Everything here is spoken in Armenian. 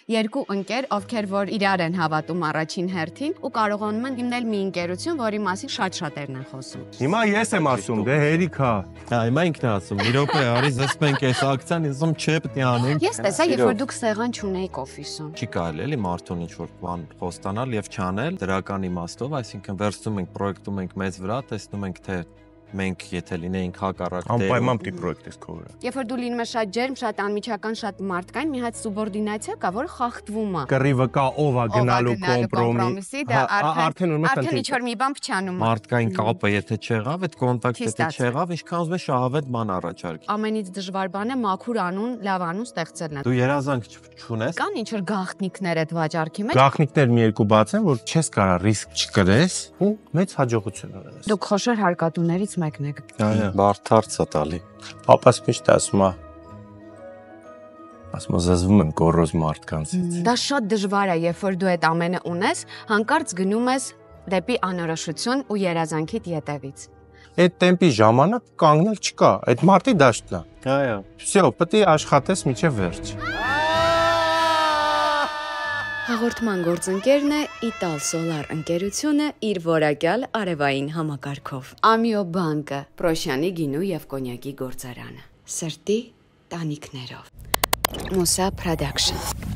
երկու ընկեր, ովքեր որ իրար են հավատում առաջին հերթին ու կարողանում են հիմնել մի ընկերություն, որի մասին շատ շատերն են խոսում։ Հիմա ես եմ ասում, դե հերիքա։ Հիմա ինքն է ասում, մի րոպե, արի զսպ ենք այս ակցիան, ասում չէ, պետք է անենք։ Ես տեսա, երբ որ դուք սեղան չունեիք օֆիսում։ Չի կարելի էլի մարդուն ինչ-որ բան խոստանալ եւ չանել դրական իմաստով, այսինքն վերցնում ենք, պրոյեկտում ենք մեզ վրա, տեսնում ենք թե մենք եթե լինեինք հակառակ անպայման պիտի պրոյեկտ ես քո վրա։ Երբ որ դու լինում ես շատ ջերմ, շատ անմիջական, շատ մարդկային, մի հատ սուբորդինացիա կա, որը խախտվում է։ Կռիվը կա, ով է գնալու կոմպրոմիսի, դա արդեն ուրեմն արդեն ինչ-որ մի բան փչանում է։ Մարդկային կապը եթե չեղավ, այդ կոնտակտը եթե չեղավ, ինչքան ուզում ես շահավետ բան առաջարկի։ Ամենից դժվար բանը մաքուր անուն, լավ անուն ստեղծելն է։ Դու երազանք չունես։ Կան ինչ-որ գաղտնիքներ այդ վաճառքի մեջ։ Գաղտնիքներ մի երկու բացեն, որ չես կարա ռիսկ չկրես ու մեծ հաջողություն ունենաս։ Դուք խոշոր հարկատուներից մեկն եք։ Բարդ է տալի։ Պապաս միշտ ասում է, զզվում եմ գոռոզ մարդկանցից։ Դա շատ դժվար է, երբ որ դու այդ ամենը ունես, հանկարծ գնում ես դեպի անորոշություն ու երազանքիդ ետևից։ Այդ տեմպի ժամանակ կանգնել չկա, այդ մարդի դաշտն է։ Այո։ Всё, պետք է աշխատես մինչև վերջ։ Հաղորդման գործընկերն է Ital Solar ընկերությունը իր որակյալ արևային համակարգով։ Amio բանկը, Պրոշյանի գինու եւ կոնյակի գործարանը։ Սրտի տանիքներով։ Musa Production